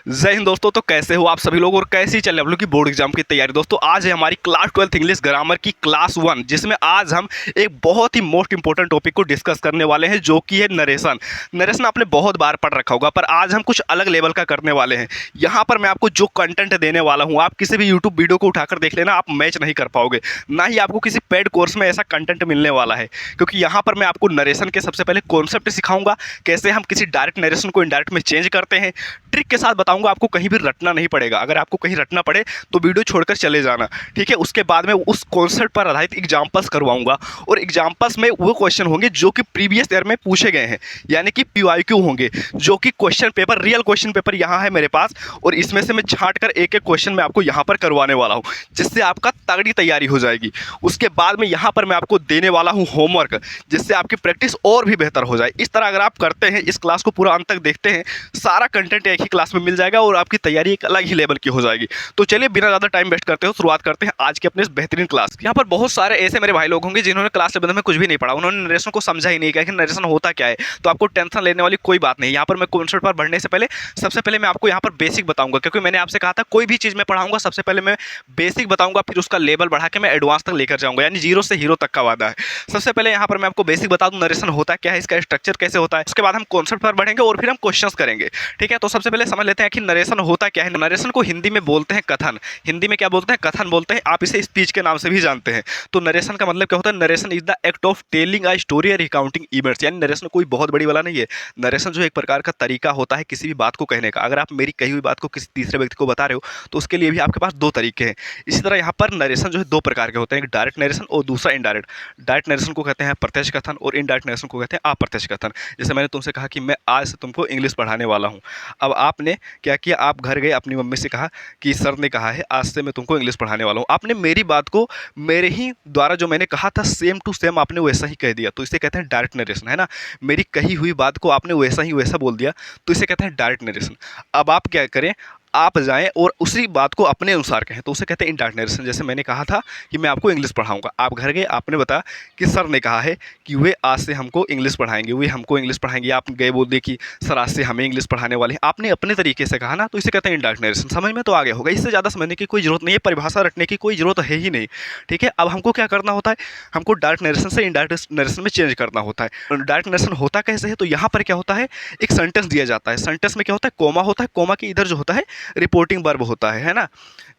जय हिंद दोस्तों। तो कैसे हो आप सभी लोग और कैसी चल रही है आप लोग की बोर्ड एग्जाम की तैयारी। दोस्तों आज है हमारी क्लास 12 इंग्लिश ग्रामर की क्लास 1, जिसमें आज हम एक बहुत ही मोस्ट इंपॉर्टेंट टॉपिक को डिस्कस करने वाले हैं, जो कि है नरेशन। नरेशन आपने बहुत बार पढ़ रखा होगा, पर आज हम कुछ अलग लेवल का करने वाले हैं। यहाँ पर मैं आपको जो कंटेंट देने वाला हूँ, आप किसी भी यूट्यूब वीडियो को उठाकर देख लेना, आप मैच नहीं कर पाओगे। ना ही आपको किसी पेड कोर्स में ऐसा कंटेंट मिलने वाला है, क्योंकि यहाँ पर मैं आपको नरेशन के सबसे पहले कॉन्सेप्ट सिखाऊंगा, कैसे हम किसी डायरेक्ट नरेशन को इनडायरेक्ट में चेंज करते हैं। ट्रिक के साथ बताऊंगा, आपको कहीं भी रटना नहीं पड़ेगा। अगर आपको कहीं रटना पड़े तो वीडियो छोड़कर चले जाना, ठीक है। उसके बाद में उस कॉन्सेप्ट पर आधारित एग्जांपल्स करवाऊंगा, और एग्जांपल्स में वो क्वेश्चन होंगे जो कि प्रीवियस ईयर में पूछे गए हैं, यानी कि पीवाईक्यू होंगे, जो कि question paper, real question paper यहाँ है मेरे पास, और इसमें से मैं छांट कर एक एक क्वेश्चन मैं आपको यहाँ पर करवाने वाला हूँ, जिससे आपका तगड़ी तैयारी हो जाएगी। उसके बाद में यहाँ पर मैं आपको देने वाला हूँ होमवर्क, जिससे आपकी प्रैक्टिस और भी बेहतर हो जाए। इस तरह अगर आप करते हैं, इस क्लास को पूरा अंत तक देखते हैं, सारा कंटेंट एक ही क्लास में मिल जाएगा और आपकी तैयारी एक अलग ही लेवल की हो जाएगी। तो चलिए बिना ज़्यादा टाइम वेस्ट करते हो, शुरुआत करते हैं आज के अपने इस बेहतरीन क्लास की। यहाँ पर बहुत सारे ऐसे मेरे भाई लोग होंगे जिन्होंने क्लास लेवल में कुछ भी नहीं पढ़ा, उन्होंने नरेशन को समझा ही नहीं कि नरेशन होता क्या है। तो आपको टेंशन लेने वाली कोई बात नहीं। यहाँ पर मैं कॉन्सेप्ट पर बढ़ने से पहले सबसे पहले मैं आपको यहाँ पर बेसिक बताऊंगा, क्योंकि मैंने आपसे कहा था कोई भी चीज़ मैं पढ़ाऊंगा सबसे पहले मैं बेसिक बताऊंगा, फिर उसका लेवल बढ़ा के मैं एडवांस तक लेकर जाऊंगा, यानी जीरो से हीरो तक का वादा है। सबसे पहले यहाँ पर मैं आपको बेसिक बता दूं, नरेशन होता क्या है, इसका स्ट्रक्चर कैसे होता है। उसके बाद हम कॉन्सेप्ट पर बढ़ेंगे और फिर हम क्वेश्चंस करेंगे, ठीक है। तो सबसे पहले समझ लेते हैं कि नरेशन होता क्या है। नरेशन को हिंदी में बोलते हैं कथन। हिंदी में क्या बोलते हैं? कथन बोलते हैं। आप इसे स्पीच के नाम से भी जानते हैं। तो नरेशन का मतलब क्या होता है? Narration is the act of telling a story और रिकाउंटिंग इवेंट्स, यानी नरेशन कोई बहुत बड़ी वाला नहीं है। नरेशन जो एक प्रकार का तरीका होता है किसी भी बात को कहने का। अगर आप मेरी कही हुई बात को किसी तीसरे व्यक्ति को बता रहे हो, तो उसके लिए भी आपके पास दो तरीके हैं। इसी तरह यहाँ पर नरेशन जो है दो प्रकार के होते हैं, एक डायरेक्ट नरेशन और दूसरा इनडायरेक्ट। डायरेक्ट नरेशन को कहते हैं प्रत्यक्ष कथन, और इनडायरेक्ट नरेशन को कहते हैं अप्रत्यक्ष कथन। जैसे मैंने तुमसे कहा कि मैं आज से तुमको इंग्लिश पढ़ाने वाला हूँ। अब आपने क्या किया? आप घर गए, अपनी मम्मी से कहा कि सर ने कहा है आज से मैं तुमको इंग्लिश पढ़ाने वाला हूँ। आपने मेरी बात को मेरे ही द्वारा जो मैंने कहा था सेम टू सेम आपने वैसा ही कह दिया, तो इसे कहते हैं डायरेक्ट नरेशन, है ना। मेरी कही हुई बात को आपने वैसा ही वैसा बोल दिया, तो इसे कहते हैं डायरेक्ट नरेशन। अब आप क्या करें, आप जाएं और उसी बात को अपने अनुसार कहें, तो उसे कहते हैं इनडायरेक्ट नरेशन। जैसे मैंने कहा था कि मैं आपको इंग्लिश पढ़ाऊंगा, आप घर गए, आपने बताया कि सर ने कहा है कि वे आज से हमको इंग्लिश पढ़ाएंगे, वे हमको इंग्लिश पढ़ाएंगे। आप गए बोल दिए कि सर आज से हमें इंग्लिश पढ़ाने वाले हैं, आपने अपने तरीके से कहा ना, तो इसे कहते हैं इनडायरेक्ट नरेशन। समझ में तो आगे होगा, इससे ज़्यादा समझने की कोई जरूरत नहीं है, परिभाषा रटने की कोई जरूरत है ही नहीं, ठीक है। अब हमको क्या करना होता है, हमको डायरेक्ट नरेशन से इनडायरेक्ट नरेशन में चेंज करना होता है। डायरेक्ट नरेशन होता कैसे है? तो यहाँ पर क्या होता है, एक सेंटेंस दिया जाता है, सेंटेंस में क्या होता है, कोमा होता है, कोमा के इधर जो होता है रिपोर्टिंग वर्ब होता है ना।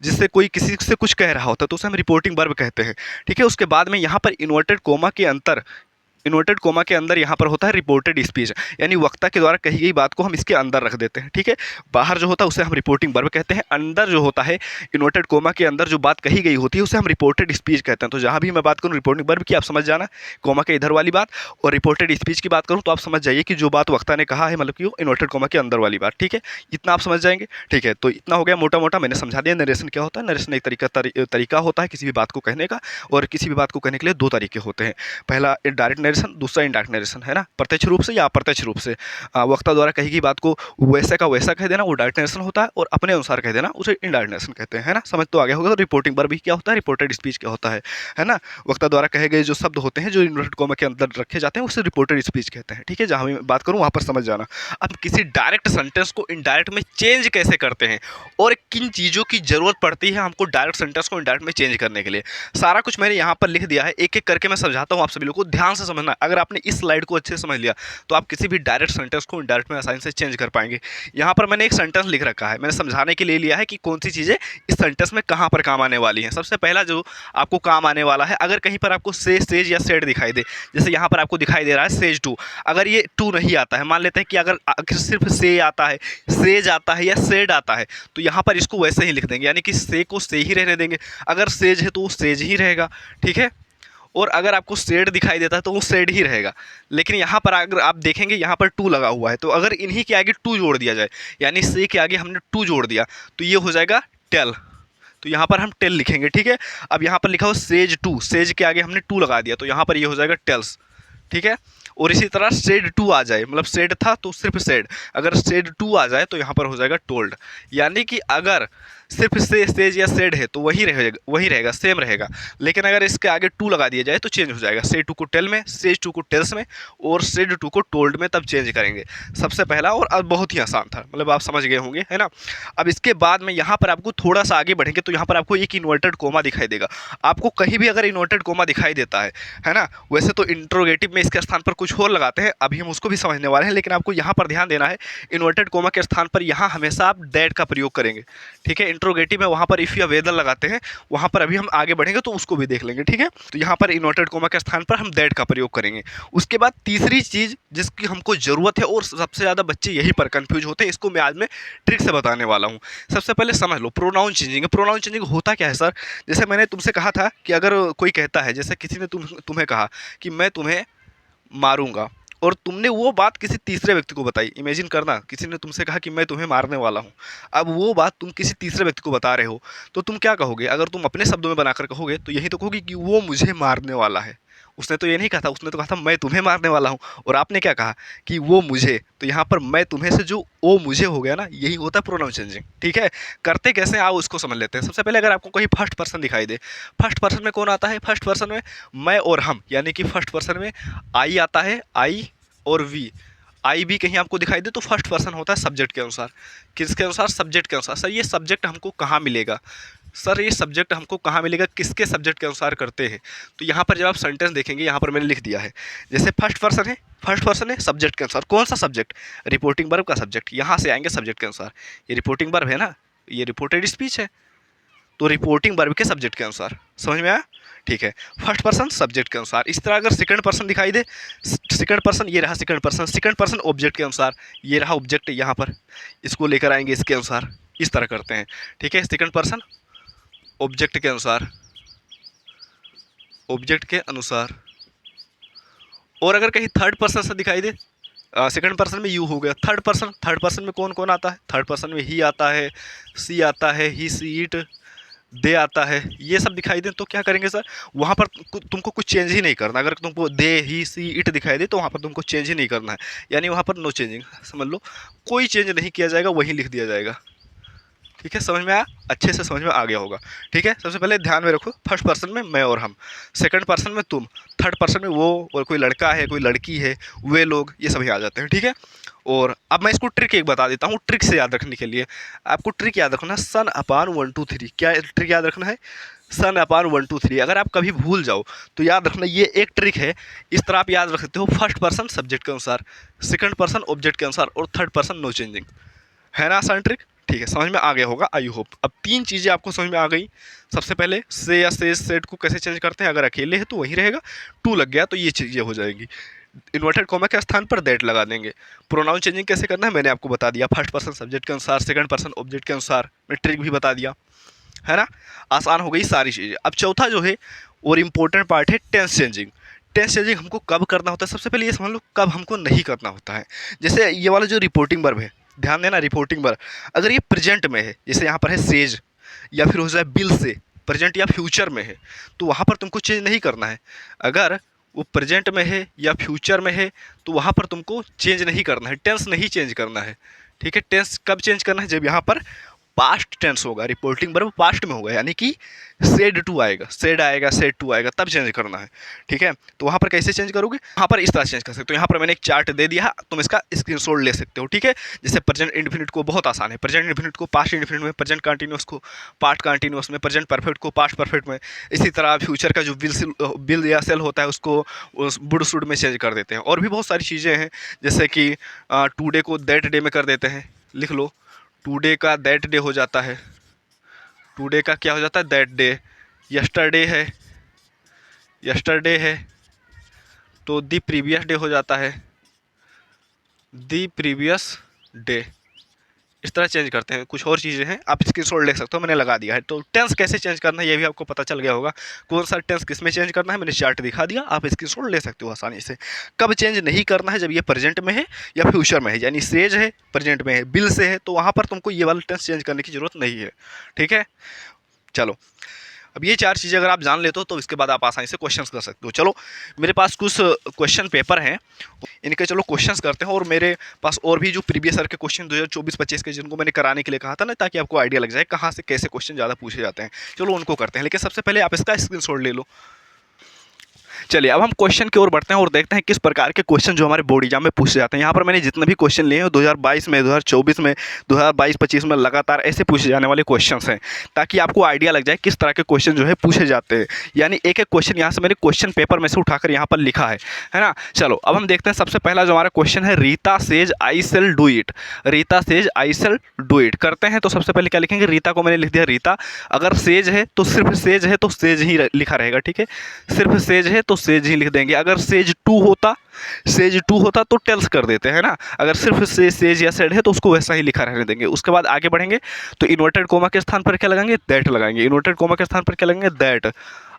जिससे कोई किसी से कुछ कह रहा होता है तो उसे हम रिपोर्टिंग वर्ब कहते हैं, ठीक है। उसके बाद में यहाँ पर इन्वर्टेड कोमा के अंदर यहाँ पर होता है रिपोर्टेड स्पीच, यानी वक्ता के द्वारा कही गई बात को हम इसके अंदर रख देते हैं, ठीक है। बाहर जो होता है उसे हम रिपोर्टिंग वर्ब कहते हैं, अंदर जो होता है इन्वर्टेड कोमा के अंदर जो बात कही गई होती है उसे हम रिपोर्टेड स्पीच कहते हैं। तो जहाँ भी मैं बात करूँ रिपोर्टिंग वर्ब की, आप समझ जाना, कोमा के इधर वाली बात, और रिपोर्टेड स्पीच की बात करूँ तो आप समझ जाइए कि जो बात वक्ता ने कहा है मतलब कि वो इन्वर्टेड कोमा के अंदर वाली बात, ठीक है। इतना आप समझ जाएंगे, ठीक है। तो इतना हो गया मोटा मोटा, मैंने समझा दिया नरेशन क्या होता है। नरेशन एक तरीका होता है किसी भी बात को कहने का, और किसी भी बात को कहने के लिए दो तरीके होते हैं, पहला डायरेक्ट नरेशन, दूसरा इनडायरेक्ट नरेशन, है ना। प्रत्यक्ष रूप से या अप्रत्यक्ष रूप से वक्ता द्वारा कही गई बात को वैसा का वैसा कह देना वो डायरेक्ट नरेशन होता है, और अपने अनुसार कह देना उसे इनडायरेक्ट नरेशन कहते हैं, है ना। समझ तो आ गया होगा। तो रिपोर्टिंग वर्ब भी क्या होता है, रिपोर्टेड स्पीच क्या होता है ना। वक्ता द्वारा कहे गए जो शब्द होते हैं जो इन्वर्टेड कॉमा के अंदर रखे जाते हैं उसे रिपोर्टेड स्पीच कहते हैं, ठीक है। जहां मैं बात करूं वहां पर समझ जाना। अब किसी डायरेक्ट सेंटेंस को इनडायरेक्ट में चेंज कैसे करते हैं और किन चीज़ों की जरूरत पड़ती है हमको डायरेक्ट सेंटेंस को इनडायरेक्ट में चेंज करने के लिए, सारा कुछ मैंने यहाँ पर लिख दिया है। एक एक करके मैं समझाता हूँ, आप सभी लोगों को ध्यान से समझना। अगर आपने इस स्लाइड को अच्छे से समझ लिया तो आप किसी भी डायरेक्ट सेंटेंस को इनडायरेक्ट में आसानी से चेंज कर पाएंगे। यहाँ पर मैंने एक सेंटेंस लिख रखा है, मैंने समझाने के लिए लिया है कि कौन सी चीज़ें इस सेंटेंस में कहाँ पर काम आने वाली हैं। सबसे पहला जो आपको काम आने वाला है, अगर कहीं पर आपको सेज या सेड दिखाई दे, जैसे यहाँ पर आपको दिखाई दे रहा है सेज टू, अगर ये टू नहीं आता है, मान लेते हैं कि अगर सिर्फ से आता है, सेज आता है या सेड आता है, तो यहाँ पर इसको वैसे ही लिख देंगे, यानी कि से को से ही रहने देंगे। अगर सेज है तो वो सेज ही रहेगा, ठीक है। और अगर आपको सेड दिखाई देता है तो वो सेड ही रहेगा। लेकिन यहाँ पर अगर आप देखेंगे यहाँ पर टू लगा हुआ है, तो अगर इन्हीं के आगे टू जोड़ दिया जाए, यानी से के आगे हमने टू जोड़ दिया, तो ये हो जाएगा टेल। तो यहाँ पर हम टेल लिखेंगे, ठीक है। अब यहाँ पर लिखा हो सेज टू, सेज के आगे हमने टू लगा दिया, तो यहाँ पर ये हो जाएगा टेल्स, ठीक है। और इसी तरह सेड टू आ जाए, मतलब सेड था तो सिर्फ सेड, अगर सेड टू आ जाए तो यहाँ पर हो जाएगा टोल्ड। यानी कि अगर सिर्फ से सेज या सेड है तो वही रहेगा सेम रहेगा। लेकिन अगर इसके आगे टू लगा दिया जाए तो चेंज हो जाएगा। से टू को टेल में, सेज टू को टेल्स में, और सेड टू को टोल्ड में, तब चेंज करेंगे। सबसे पहला और अब बहुत ही आसान था, मतलब आप समझ गए होंगे, है ना। अब इसके बाद में यहाँ पर आपको थोड़ा सा आगे बढ़ेंगे तो यहाँ पर आपको एक इन्वर्टेड कोमा दिखाई देगा। आपको कहीं भी अगर इन्वर्टेड कोमा दिखाई देता है ना, वैसे तो इंट्रोगेटिव में इसके स्थान पर कुछ और लगाते हैं, अभी हम उसको भी समझने वाले हैं, लेकिन आपको यहाँ पर ध्यान देना है इन्वर्टेड कोमा के स्थान पर यहाँ हमेशा आप दैट का प्रयोग करेंगे, ठीक है। इंट्रोगेटिव में वहाँ पर इफ या वेदर लगाते हैं, वहाँ पर अभी हम आगे बढ़ेंगे तो उसको भी देख लेंगे, ठीक है। तो यहाँ पर इन्वर्टेड कोमा के स्थान पर हम दैट का प्रयोग करेंगे। उसके बाद तीसरी चीज़ जिसकी हमको ज़रूरत है और सबसे ज़्यादा बच्चे यहीं पर कंफ्यूज होते हैं, इसको मैं आज में ट्रिक से बताने वाला हूँ। सबसे पहले समझ लो प्रोनाउन चेंजिंग। प्रोनाउन चेंजिंग होता क्या है सर? जैसे मैंने तुमसे कहा था कि अगर कोई कहता है, जैसे किसी ने तुम्हें कहा कि मैं तुम्हें मारूंगा, और तुमने वो बात किसी तीसरे व्यक्ति को बताई। इमेजिन करना, किसी ने तुमसे कहा कि मैं तुम्हें मारने वाला हूँ, अब वो बात तुम किसी तीसरे व्यक्ति को बता रहे हो, तो तुम क्या कहोगे? अगर तुम अपने शब्दों में बनाकर कहोगे तो यही तो कहोगे कि वो मुझे मारने वाला है। उसने तो ये नहीं कहा था, उसने तो कहा था मैं तुम्हें मारने वाला हूँ, और आपने क्या कहा कि वो मुझे। तो यहाँ पर मैं तुम्हें से जो ओ मुझे हो गया ना, यही होता है प्रोनाउन चेंजिंग, ठीक है। करते कैसे आओ उसको समझ लेते हैं। सबसे पहले अगर आपको कहीं फर्स्ट पर्सन दिखाई दे, फर्स्ट पर्सन में कौन आता है? फर्स्ट पर्सन में मैं और हम, यानी कि फर्स्ट पर्सन में आई आता है, आई और वी। आई भी कहीं आपको दिखाई दे तो फर्स्ट पर्सन होता है सब्जेक्ट के अनुसार। किसके अनुसार? सब्जेक्ट के अनुसार। सर ये सब्जेक्ट हमको कहाँ मिलेगा? सर ये सब्जेक्ट हमको कहाँ मिलेगा? किसके सब्जेक्ट के अनुसार करते हैं? तो यहाँ पर जब आप सेंटेंस देखेंगे, यहाँ पर मैंने लिख दिया है, जैसे फर्स्ट पर्सन है, फर्स्ट पर्सन है सब्जेक्ट के अनुसार। कौन सा सब्जेक्ट? रिपोर्टिंग वर्ब का सब्जेक्ट। यहाँ से आएंगे सब्जेक्ट के अनुसार। ये रिपोर्टिंग वर्ब है ना, ये रिपोर्टेड स्पीच है, तो रिपोर्टिंग वर्ब के सब्जेक्ट के अनुसार। समझ में आया? ठीक है, फर्स्ट पर्सन सब्जेक्ट के अनुसार। इस तरह अगर सेकंड पर्सन दिखाई दे, सेकंड पर्सन ये रहा second person, second person object के अनुसार, ये रहा ऑब्जेक्ट, यहाँ पर इसको लेकर आएंगे इसके अनुसार, इस तरह करते हैं, ठीक है। सेकंड पर्सन ऑब्जेक्ट के अनुसार, ऑब्जेक्ट के अनुसार। और अगर कहीं थर्ड पर्सन से दिखाई दे, सेकंड पर्सन में यू हो गया, थर्ड पर्सन में कौन कौन आता है? थर्ड पर्सन में ही आता है, सी आता है, ही सी इट, दे आता है, ये सब दिखाई दे तो क्या करेंगे सर? वहाँ पर तुमको कुछ चेंज ही नहीं करना। अगर तुमको दे, ही, सी, इट दिखाई दे तो वहाँ पर तुमको चेंज ही नहीं करना है, यानी वहाँ पर नो चेंजिंग। समझ लो, कोई चेंज नहीं किया जाएगा, वही लिख दिया जाएगा, ठीक है। समझ में आया? अच्छे से समझ में आ गया होगा, ठीक है। सबसे पहले ध्यान में रखो, फर्स्ट पर्सन में मैं और हम, सेकंड पर्सन में तुम, थर्ड पर्सन में वो, और कोई लड़का है, कोई लड़की है, वे लोग, ये सभी आ जाते हैं, ठीक है। और अब मैं इसको ट्रिक एक बता देता हूँ, ट्रिक से याद रखने के लिए। आपको ट्रिक याद रखना है, सन अपान 1 2 3। क्या ट्रिक याद रखना है? सन अपान 1 2 3। अगर आप कभी भूल जाओ तो याद रखना, ये एक ट्रिक है। इस तरह आप याद रख सकते हो, फर्स्ट पर्सन सब्जेक्ट के अनुसार, सेकंड पर्सन ऑब्जेक्ट के अनुसार, और थर्ड पर्सन नो चेंजिंग। है ना आसान ट्रिक? ठीक है, समझ में आ गया होगा, आई होप। अब तीन चीज़ें आपको समझ में आ गई। सबसे पहले से या से सेट को कैसे चेंज करते हैं, अगर अकेले है तो वही रहेगा, टू लग गया तो ये चीज़ें हो जाएंगी। इन्वर्टेड कॉमा के स्थान पर दैट लगा देंगे। प्रोनाउन चेंजिंग कैसे करना है मैंने आपको बता दिया, फर्स्ट पर्सन सब्जेक्ट के अनुसार, सेकंड पर्सन ऑब्जेक्ट के अनुसार, मैं ट्रिक भी बता दिया, है ना। आसान हो गई सारी चीज़ें। अब चौथा जो है और इम्पोर्टेंट पार्ट है टेंस चेंजिंग। टेंस चेंजिंग हमको कब करना होता है? सबसे पहले ये समझ लो कब हमको नहीं करना होता है। जैसे ये वाला जो रिपोर्टिंग वर्ब है, ध्यान देना, रिपोर्टिंग वर्ब अगर ये प्रेजेंट में है, जैसे यहाँ पर है सेज, या फिर हो जाए बिल से, प्रेजेंट या फ्यूचर में है, तो वहाँ पर तुमको चेंज नहीं करना है। अगर वो प्रेजेंट में है या फ्यूचर में है तो वहाँ पर तुमको चेंज नहीं करना है, टेंस नहीं चेंज करना है, ठीक है। टेंस कब चेंज करना है? जब यहाँ पर पास्ट टेंस होगा, रिपोर्टिंग वर्ब पास्ट में होगा, यानी कि सेड टू आएगा, सेड आएगा, सेड टू आएगा, तब चेंज करना है, ठीक है। तो वहाँ पर कैसे चेंज करोगे? वहाँ पर इस तरह चेंज कर सकते हो। यहाँ पर मैंने एक चार्ट दे दिया, तुम इसका स्क्रीनशॉट ले सकते हो, ठीक है। जैसे प्रेजेंट इंडेफिनिट को बहुत आसान है, प्रेजेंट इंडेफिनिट को पास्ट इंडेफिनिट में, प्रेजेंट कंटिन्यूअस को पास्ट कंटिन्यूअस में, प्रेजेंट परफेक्ट को पास्ट परफेक्ट में। इसी तरह फ्यूचर का जो बिल या सेल होता है उसको वुड शुड में चेंज कर देते हैं। और भी बहुत सारी चीज़ें हैं, जैसे कि टुडे को दैट डे में कर देते हैं, लिख लो, टुडे का दैट डे हो जाता है, टुडे का क्या हो जाता है? That day. यस्टरडे है, यस्टरडे है तो दी प्रीवियस डे हो जाता है, दी प्रीवियस डे। इस तरह चेंज करते हैं। कुछ और चीज़ें हैं, आप स्क्रीनशॉट ले सकते हो, मैंने लगा दिया है। तो टेंस कैसे चेंज करना है ये भी आपको पता चल गया होगा, कौन सा टेंस किस में चेंज करना है मैंने चार्ट दिखा दिया, आप स्क्रीनशॉट ले सकते हो आसानी से। कब चेंज नहीं करना है? जब ये प्रेजेंट में है या फ्यूचर में है, यानी सेज है, प्रेजेंट में है, बिल से है, तो वहाँ पर तुमको ये वाला टेंस चेंज करने की जरूरत नहीं है, ठीक है। चलो अब ये 4 चीज़ें अगर आप जान लेते हो तो इसके बाद आप आसानी से क्वेश्चंस कर सकते हो। चलो मेरे पास कुछ क्वेश्चन पेपर हैं, इनके चलो क्वेश्चंस करते हैं। और मेरे पास और भी जो प्रीवियस ईयर के क्वेश्चन 2024-25 के जिनको मैंने कराने के लिए कहा था ना, ताकि आपको आइडिया लग जाए कहाँ से कैसे क्वेश्चन ज़्यादा पूछे जाते हैं, चलो उनको करते हैं। लेकिन सबसे पहले आप इसका स्क्रीनशॉट ले लो। चलिए अब हम क्वेश्चन की ओर बढ़ते हैं और देखते हैं किस प्रकार के क्वेश्चन जो हमारे बोर्ड एग्जाम में पूछे जाते हैं। यहाँ पर मैंने जितने भी क्वेश्चन लिए हैं 2022 में, 2024 में, 2022-25 में लगातार ऐसे पूछे जाने वाले क्वेश्चंस हैं, ताकि आपको आइडिया लग जाए किस तरह के क्वेश्चन जो है पूछे जाते हैं। यानी एक एक क्वेश्चन यहाँ से मैंने क्वेश्चन पेपर में से उठाकर यहाँ पर लिखा है ना। चलो अब हम देखते हैं। सबसे पहला जो हमारा क्वेश्चन है, Rita says I shall do it. Rita says I shall do it करते हैं। तो सबसे पहले क्या लिखेंगे, रीता को मैंने लिख दिया रीता। अगर सेज है तो सिर्फ सेज है तो सेज ही लिखा रहेगा, ठीक है। सिर्फ सेज है तो सेज ही लिख देंगे। अगर सेज टू होता तो टेल्स कर देते हैं ना। अगर सिर्फ सेज या सेड है तो उसको वैसा ही लिखा रहने देंगे। उसके बाद आगे बढ़ेंगे तो इन्वर्टेड कोमा के स्थान पर क्या लगाएंगे, दैट लगाएंगे। इन्वर्टेड कोमा के स्थान पर क्या लगाएंगे, दैट।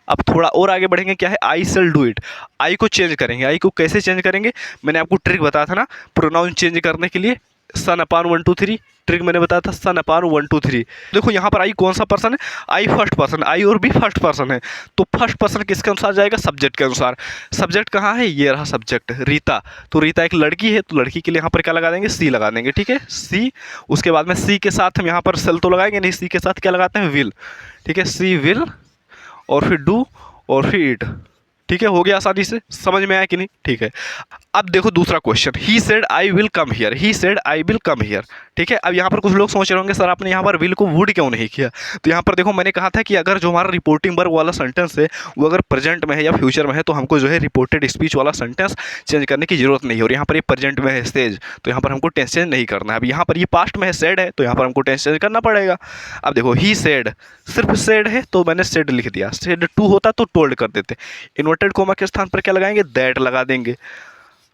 अब थोड़ा और आगे बढ़ेंगे, क्या है, आई सेल डू इट। आई को चेंज करेंगे। आई को कैसे चेंज करेंगे, मैंने आपको ट्रिक बताया था ना प्रोनाउन चेंज करने के लिए, सन अपान 1 2 3 ट्रिक मैंने बताया था, सन अपान 1 2 3। देखो यहाँ पर आई कौन सा पर्सन है, आई फर्स्ट पर्सन, आई और भी फर्स्ट पर्सन है। तो फर्स्ट पर्सन किसके अनुसार जाएगा, सब्जेक्ट के अनुसार। सब्जेक्ट कहाँ है, ये रहा सब्जेक्ट, रीता। तो रीता एक लड़की है, तो लड़की के लिए यहाँ पर क्या लगा देंगे, सी लगा देंगे, ठीक है, सी। उसके बाद में सी के साथ हम यहाँ पर सेल तो लगाएंगे नहीं, सी के साथ क्या लगाते हैं, विल, ठीक है, सी विल, और फिर डू, और फिर इट, ठीक है। हो गया, आसानी से समझ में आया कि नहीं, ठीक है। अब देखो दूसरा question, he said I will come here. He said I will come here, ठीक है। अब यहाँ पर कुछ लोग सोच रहे होंगे, सर आपने यहाँ पर विल को वुड क्यों नहीं किया। तो यहाँ पर देखो मैंने कहा था कि अगर जो हमारा रिपोर्टिंग वर्ब वाला सेंटेंस है वो अगर प्रेजेंट में है या फ्यूचर में है तो हमको जो है रिपोर्टेड स्पीच वाला सेंटेंस चेंज करने की जरूरत नहीं है। और यहाँ पर ये प्रेजेंट में है सेज, तो यहाँ पर हमको टेंस चेंज नहीं करना है। अब यहाँ पर ये पास्ट में है, सेड है, तो यहाँ पर हमको टेंस चेंज करना पड़ेगा। अब देखो ही सेड, सिर्फ सेड है तो मैंने सेड लिख दिया। सेड टू होता तो टोल्ड कर देते। इन्वर्टेड कोमा के स्थान पर क्या लगाएंगे, दैट लगा देंगे।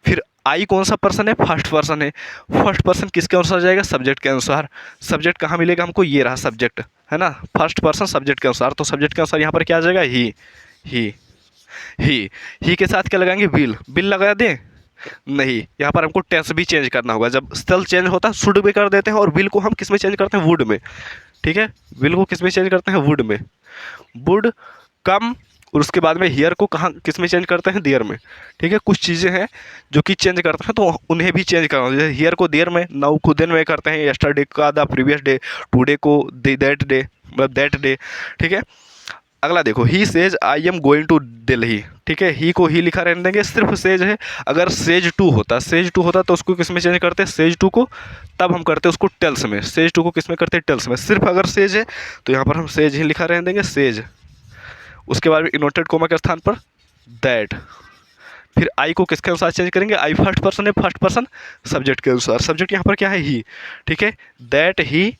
फिर आई कौन सा पर्सन है, फर्स्ट पर्सन है। फर्स्ट पर्सन किसके अनुसार जाएगा, सब्जेक्ट के अनुसार। सब्जेक्ट कहाँ मिलेगा हमको, ये रहा सब्जेक्ट, है ना। फर्स्ट पर्सन सब्जेक्ट के अनुसार, तो सब्जेक्ट के अनुसार यहाँ पर क्या आ जाएगा, ही। ही ही के साथ क्या लगाएंगे, विल। विल लगा दें, नहीं, यहाँ पर हमको टेंस भी चेंज करना होगा। जब स्टेल चेंज होता है शुड भी कर देते हैं, और विल को हम किस में चेंज करते हैं, वुड में, ठीक है। विल को किस में चेंज करते हैं, वुड में, वुड कम। और उसके बाद में हियर को कहाँ किस में चेंज करते हैं, देयर में, ठीक है। कुछ चीज़ें हैं जो कि चेंज करते हैं तो उन्हें भी चेंज करना, जैसे हियर को देयर में, नाउ को देन में करते हैं, यस्टरडे का द प्रीवियस डे, टुडे को दैट डे, मतलब दैट डे, ठीक है। अगला देखो, he says I am going to Delhi, ठीक है। ही को ही लिखा रहने देंगे, सिर्फ सेज है। अगर सेज टू होता तो उसको किस में चेंज करते, सेज टू को, तब हम करते उसको टेल्स में। सेज टू को किस में करते, टेल्स में। सिर्फ अगर सेज है तो यहाँ पर हम सेज ही लिखा रहने देंगे, सेज। उसके बाद इन्वर्टेड कोमा के स्थान पर दैट। फिर आई को किसके अनुसार चेंज करेंगे, आई फर्स्ट पर्सन है, फर्स्ट पर्सन सब्जेक्ट के अनुसार। सब्जेक्ट यहाँ पर क्या है, ही, ठीक है, दैट ही।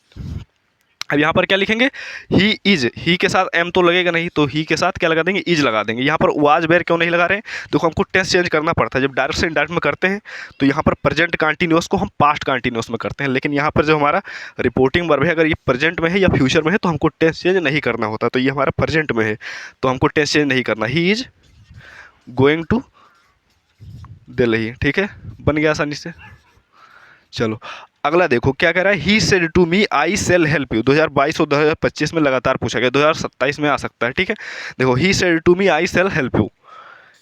अब यहाँ पर क्या लिखेंगे, ही इज। ही के साथ एम तो लगेगा नहीं, तो ही के साथ क्या लगा देंगे, इज लगा देंगे। यहाँ पर वाज वेयर क्यों नहीं लगा रहे हैं, देखो हमको टेंस चेंज करना पड़ता है। जब डायरेक्ट से इनडायरेक्ट में करते हैं तो यहाँ पर प्रेजेंट कंटिन्यूअस को हम पास्ट कंटिन्यूअस में करते हैं, लेकिन यहाँ पर जो हमारा रिपोर्टिंग वर्ब है अगर ये प्रेजेंट में है या फ्यूचर में है तो हमको टेंस चेंज नहीं करना होता। तो ये हमारा प्रेजेंट में है तो हमको टेंस चेंज नहीं करना। He is going to Delhi, ठीक है, बन गया आसानी से। चलो अगला देखो क्या कह रहा है, he said to me I shall help you. 2022 और 2025 में लगातार पूछा गया, 2027 में आ सकता है, ठीक है। देखो he said to me I shall help you.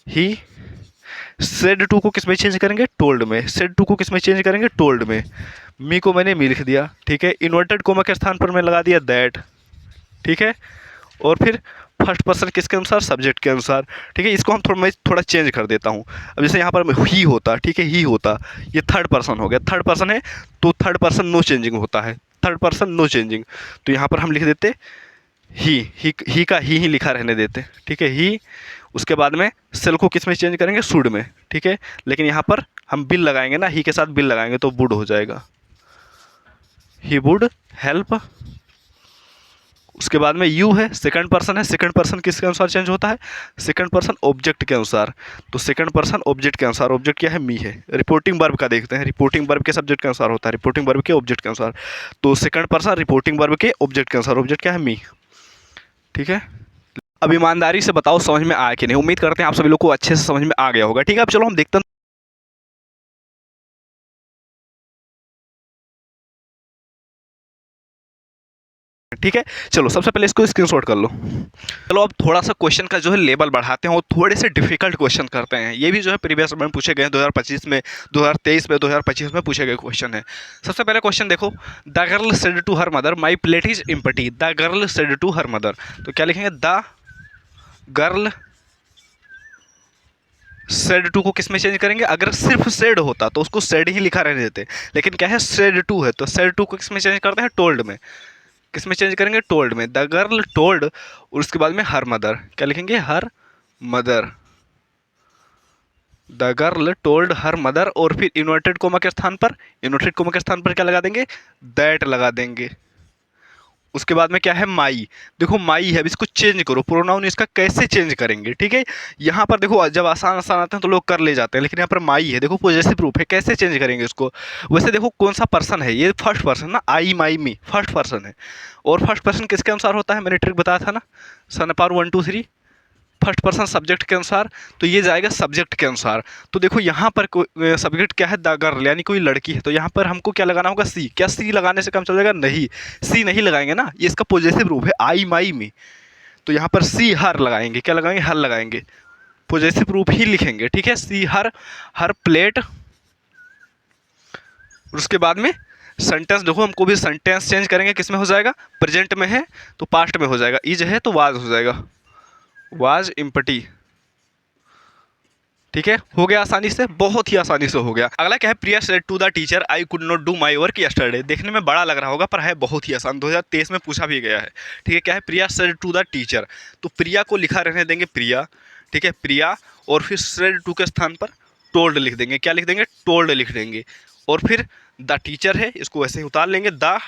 He said to को किस में चेंज करेंगे, टोल्ड में। सेड टू को किस में चेंज करेंगे, टोल्ड में। मी को मैंने मी लिख दिया, ठीक है। इन्वर्टेड कोमा के स्थान पर मैं लगा दिया दैट, ठीक है। और फिर फर्स्ट पर्सन किसके अनुसार, सब्जेक्ट के अनुसार, ठीक है। इसको मैं थोड़ा चेंज कर देता हूँ। अब जैसे यहाँ पर ही होता, ठीक है, ही होता, ये थर्ड पर्सन हो गया। थर्ड पर्सन है तो थर्ड पर्सन नो चेंजिंग होता है, थर्ड पर्सन नो चेंजिंग। तो यहाँ पर हम लिख देते ही का ही लिखा रहने देते, ठीक है, ही। उसके बाद में सेल को किस में चेंज करेंगे, शुड में, ठीक है। लेकिन यहाँ पर हम बिल लगाएंगे ना, ही के साथ बिल लगाएंगे तो वुड हो जाएगा, ही वुड हेल्प। उसके बाद में यू है, सेकंड पर्सन है। सेकंड पर्सन किसके अनुसार चेंज होता है, सेकंड पर्सन ऑब्जेक्ट के अनुसार। तो सेकंड पर्सन ऑब्जेक्ट के अनुसार, ऑब्जेक्ट क्या है, मी है। रिपोर्टिंग वर्ब का देखते हैं, रिपोर्टिंग वर्ब के सब्जेक्ट के अनुसार होता है, रिपोर्टिंग वर्ब के ऑब्जेक्ट के अनुसार। तो सेकंड पर्सन रिपोर्टिंग वर्ब के ऑब्जेक्ट के अनुसार, ऑब्जेक्ट क्या है, मी, ठीक है। अब ईमानदारी से बताओ समझ में आया कि नहीं। उम्मीद करते हैं आप सभी लोग को अच्छे से समझ में आ गया होगा, ठीक है। अब चलो हम देखते हैं ठीक है। चलो सबसे पहले इसको स्क्रीनशॉट कर लो। चलो अब थोड़ा सा क्वेश्चन का जो है लेवल बढ़ाते हैं और थोड़े से डिफिकल्ट क्वेश्चन करते हैं। ये भी जो है प्रीवियस में पूछे गए हैं, 2025 में, 2023 में, 2025 में पूछे गए क्वेश्चन है। सबसे पहले क्वेश्चन देखो, the girl said to her mother my plate is empty. The girl said to her mother, तो क्या लिखेंगे, द गर्ल सेड टू को किस में चेंज करेंगे? अगर सिर्फ सेड होता तो उसको सेड ही लिखा रहने देते, लेकिन क्या है, सेड टू है, तो सेड टू को किस में चेंज करते हैं? टोल्ड में। किस में चेंज करेंगे? टोल्ड में। द गर्ल टोल्ड, और उसके बाद में हर मदर, क्या लिखेंगे? Her mother. The girl told her mother, और फिर इन्वर्टेड कोमा के स्थान पर, इन्वर्टेड कोमा के स्थान पर क्या लगा देंगे? दैट लगा देंगे। उसके बाद में क्या है? माई। देखो माई है, अब इसको चेंज करो, प्रोनाउन इसका कैसे चेंज करेंगे? ठीक है, यहाँ पर देखो जब आसान आसान आते हैं तो लोग कर ले जाते हैं, लेकिन यहाँ पर माई है, देखो पॉजेसिव प्रूफ है, कैसे चेंज करेंगे इसको? वैसे देखो कौन सा पर्सन है ये? फर्स्ट पर्सन ना, आई माई मी फर्स्ट पर्सन है, और फर्स्ट पर्सन किसके अनुसार होता है? मैंने ट्रिक बताया था ना, sun power 1 2 3, first person subject के अनुसार, तो ये जाएगा सब्जेक्ट के अनुसार। तो देखो यहाँ पर सब्जेक्ट क्या है? द गर्ल, यानी कोई लड़की है, तो यहाँ पर हमको क्या लगाना होगा? सी। क्या सी लगाने से काम चल जाएगा? नहीं, सी नहीं लगाएंगे ना, ये इसका पॉजेसिव रूप है, आई माई मी, तो यहाँ पर सी हर लगाएंगे। क्या लगाएंगे? हर लगाएंगे, पॉजेसिव रूप ही लिखेंगे। ठीक है, सी हर, हर प्लेट। उसके बाद में सेंटेंस देखो, हमको भी सेंटेंस चेंज करेंगे, किस में हो जाएगा? प्रेजेंट में है तो पास्ट में हो जाएगा, इज है तो वाज हो जाएगा, वाज एम्प्टी। ठीक है, हो गया आसानी से, बहुत ही आसानी से हो गया। अगला क्या है? Priya said to the teacher I could not do my work yesterday. देखने में बड़ा लग रहा होगा पर है बहुत ही आसान, 2023 में पूछा भी गया है। ठीक है, क्या है? Priya said to the teacher, तो प्रिया को लिखा रहने देंगे प्रिया। ठीक है, प्रिया, और फिर सेड टू के स्थान पर टोल्ड लिख देंगे। क्या लिख देंगे? टोल्ड लिख देंगे, और फिर द टीचर है, इसको वैसे ही उतार लेंगे, द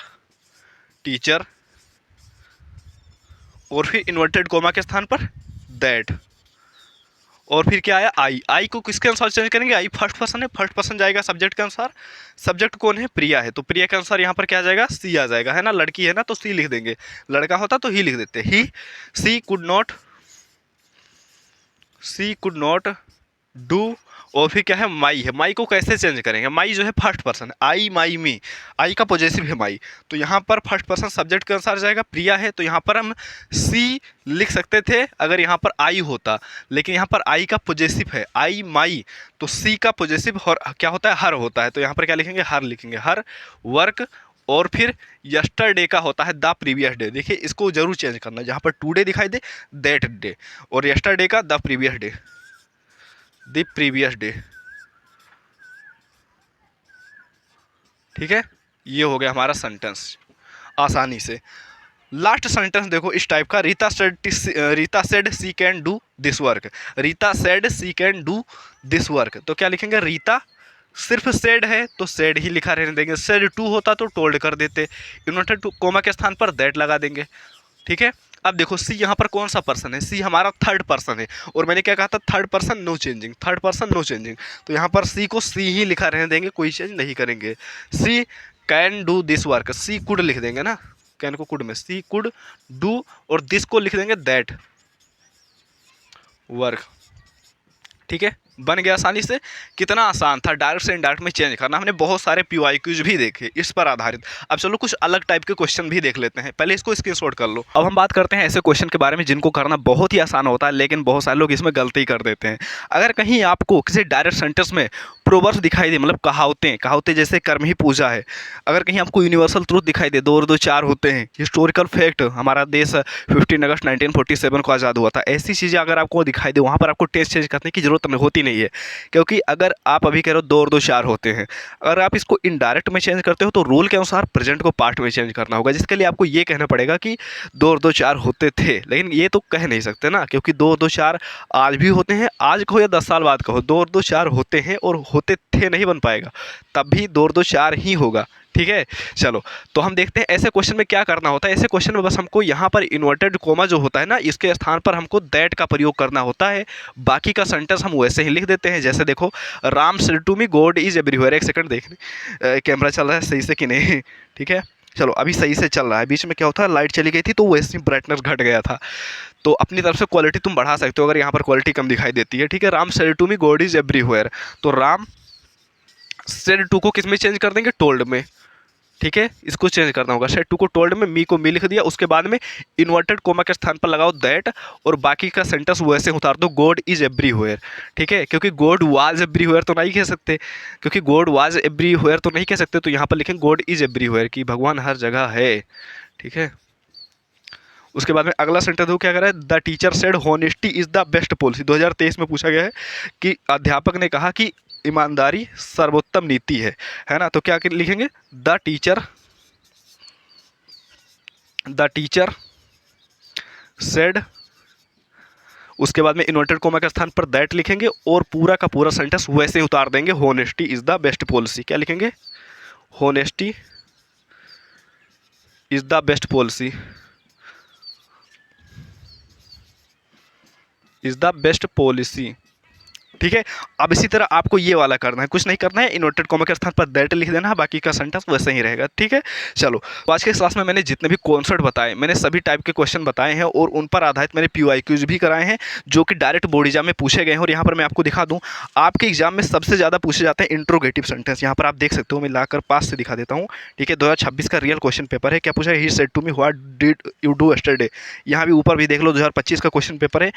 टीचर, और फिर इन्वर्टेड कोमा के स्थान पर दैट, और फिर क्या आया? आई। आई को किसके अनुसार चेंज करेंगे? आई फर्स्ट पर्सन है, फर्स्ट पर्सन जाएगा सब्जेक्ट के अनुसार। सब्जेक्ट कौन है? प्रिया है, तो प्रिया के अनुसार यहाँ पर क्या आ जाएगा? सी आ जाएगा, है ना, लड़की है ना तो सी लिख देंगे, लड़का होता तो ही लिख देते, ही। सी कुड नॉट डू, और फिर क्या है? माई है, माई को कैसे चेंज करेंगे? माई जो है फर्स्ट पर्सन, आई माई मी, आई का पॉजेसिव है माई, तो यहाँ पर फर्स्ट पर्सन सब्जेक्ट के अनुसार जाएगा, प्रिया है, तो यहाँ पर हम सी लिख सकते थे अगर यहाँ पर आई होता, लेकिन यहाँ पर आई का पॉजेसिव है, आई माई, तो सी का पॉजेसिव और क्या होता है? हर होता है, तो यहाँ पर क्या लिखेंगे? हर लिखेंगे, हर वर्क, और फिर यस्टरडे का होता है द प्रीवियस डे। देखिए इसको जरूर चेंज करना, जहाँ पर टुडे दिखाई दे दैट डे, और यस्टरडे का the previous day, the previous day. ठीक है, ये हो गया हमारा सेंटेंस आसानी से। लास्ट सेंटेंस देखो इस टाइप का, Rita said she can do this work. Rita said she can do this work, तो क्या लिखेंगे? रीता, सिर्फ सेड है तो सेड ही लिखा रहने देंगे, सेड टू होता तो टोल्ड कर देते, इन्वर्टेड कोमा के स्थान पर दैट लगा देंगे। ठीक है, अब देखो सी यहाँ पर कौन सा पर्सन है? सी हमारा थर्ड पर्सन है, और मैंने क्या कहा था? Third person no changing, third person no changing, तो यहाँ पर सी को सी ही लिखा रहने देंगे, कोई चेंज नहीं करेंगे। She can do this work, she could लिख देंगे ना, कैन को कुड में, सी कुड डू, और दिस को लिख देंगे दैट वर्क। ठीक है, बन गया आसानी से। कितना आसान था डायरेक्ट से इनडायरेक्ट में चेंज करना। हमने बहुत सारे PYQs भी देखे इस पर आधारित। अब चलो कुछ अलग टाइप के क्वेश्चन भी देख लेते हैं, पहले इसको स्क्रीनशॉट कर लो। अब हम बात करते हैं ऐसे क्वेश्चन के बारे में जिनको करना बहुत ही आसान होता है, लेकिन बहुत सारे लोग इसमें गलती कर देते हैं। अगर कहीं आपको किसी डायरेक्ट सेंटेंस में प्रोवर्ब्स दिखाई दे, मतलब कहावतें जैसे कर्म ही पूजा है, अगर कहीं आपको यूनिवर्सल ट्रूथ दिखाई दे, 2 और 2 4 होते हैं, हिस्टोरिकल फैक्ट, हमारा देश 15 अगस्त 1947 को आज़ाद हुआ था, ऐसी चीज़ें अगर आपको दिखाई दे, वहाँ पर आपको टेंस चेंज करने की जरूरत होती नहीं है, क्योंकि अगर आप अभी कह रहे हो 2 और 2 4 होते हैं, अगर आप इसको इनडायरेक्ट में चेंज करते हो तो रूल के अनुसार प्रेजेंट को पास्ट में चेंज करना होगा, जिसके लिए आपको ये कहना पड़ेगा कि 2 और 2 4 होते थे। लेकिन ये तो कह नहीं सकते ना, क्योंकि 2 और 2 4 आज भी होते हैं, आज कहो या 10 साल बाद कहो, 2 और 2 4 होते हैं, और होते थे नहीं बन पाएगा, तब भी 2 और 2 4 ही होगा। ठीक है, चलो तो हम देखते हैं ऐसे क्वेश्चन में क्या करना होता है। ऐसे क्वेश्चन में बस हमको यहाँ पर इन्वर्टेड कोमा जो होता है ना, इसके स्थान पर हमको दैट का प्रयोग करना होता है, बाकी का सेंटेंस हम वैसे ही लिख देते हैं। जैसे देखो, Ram said to me God is everywhere. एक सेकंड देखने कैमरा चल रहा है सही से कि नहीं। ठीक है, चलो अभी सही से चल रहा है, बीच में क्या होता है लाइट चली गई थी तो वैसे ही ब्राइटनेस घट गया था, तो अपनी तरफ से क्वालिटी तुम बढ़ा सकते हो अगर यहाँ पर क्वालिटी कम दिखाई देती है। ठीक है, Ram said to me God is everywhere, तो राम सेड टू को किस में चेंज कर देंगे? टोल्ड में। ठीक है, इसको चेंज करना होगा। सेट टू को टोल्ड में मी को मी लिख दिया, उसके बाद में इन्वर्टेड कोमा के स्थान पर लगाओ दैट, और बाकी का सेंटेंस वैसे उतार दो, गॉड इज एवरीवेयर। ठीक है, क्योंकि गॉड वाज एवरीवेयर तो नहीं कह सकते, क्योंकि गॉड वाज एवरीवेयर तो नहीं कह सकते, तो यहाँ पर लिखेंगे गॉड इज एवरीवेयर कि भगवान हर जगह है। ठीक है, उसके बाद में अगला सेंटेंस देखो क्या कर रहा है, the teacher said honesty is the best policy. 2023 में पूछा गया है कि अध्यापक ने कहा कि ईमानदारी सर्वोत्तम नीति है ना। तो क्या लिखेंगे, द टीचर सेड, उसके बाद में इन्वर्टेड कोमा के स्थान पर दैट लिखेंगे और पूरा का पूरा सेंटेंस वैसे ही उतार देंगे, honesty is the best policy. क्या लिखेंगे, honesty is the best policy, is the best policy. ठीक है, अब इसी तरह आपको ये वाला करना है, कुछ नहीं करना है, इन्वर्टेड कॉमा के स्थान पर दैट लिख देना है, बाकी का सेंटेंस वैसे ही रहेगा। ठीक है, चलो, तो आज के क्लास में मैंने जितने भी कॉन्सेप्ट बताए, मैंने सभी टाइप के क्वेश्चन बताए हैं और उन पर आधारित मैंने PYQs भी कराए हैं जो कि डायरेक्ट बोर्ड एग्जाम में पूछे गए हैं। और यहाँ पर मैं आपको दिखा दूँ, आपके एग्जाम में सबसे ज़्यादा पूछे जाते हैं इंट्रोगेटिव सेंटेंस। यहाँ पर आप देख सकते हो, मैं लाकर पास से दिखा देता हूँ। ठीक है, 2026 का रियल क्वेश्चन पेपर है। क्या पूछा है, he said to me what did you do yesterday. यहाँ भी ऊपर भी देख लो, 2025 का क्वेश्चन पेपर है,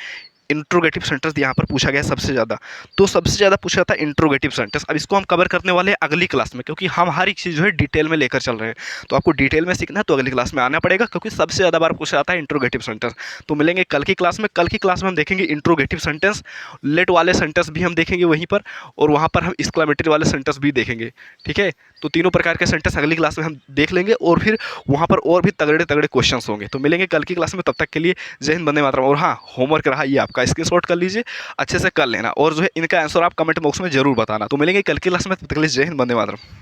इंट्रोगेटिव सेंटेंस यहाँ पर पूछा गया सबसे ज़्यादा। तो सबसे ज़्यादा पूछा जाता है इंट्रोगेटिव सेंटेंस। अब इसको हम कवर करने वाले हैं अगली क्लास में, क्योंकि हम हर एक चीज़ जो है डिटेल में लेकर चल रहे हैं। तो आपको डिटेल में सीखना है तो अगली क्लास में आना पड़ेगा, क्योंकि सबसे ज़्यादा बार पूछा जाता है इंट्रोगेटिव सेंटेंस। तो मिलेंगे कल की क्लास में। कल की क्लास में हम देखेंगे इंट्रोगेटिव सेंटेंस, लेट वाले सेंटेंस भी हम देखेंगे वहीं पर, और वहाँ पर हम एक्सक्लेमेटरी वाले सेंटेंस भी देखेंगे। ठीक है, तो तीनों प्रकार के सेंटेंस अगली क्लास में हम देख लेंगे, और फिर वहाँ पर और भी तगड़े तगड़े क्वेश्चन होंगे। तो मिलेंगे कल की क्लास में, तब तक के लिए जय हिंद, वंदे मातरम। और हाँ, होमवर्क रहा ये आपका, स्क्रीनशॉट कर लीजिए, अच्छे से कर लेना, और जो है इनका आंसर आप कमेंट बॉक्स में जरूर बताना। तो मिलेंगे कल की क्लास में, तब तक के लिए जय हिंद, वंदे मातरम।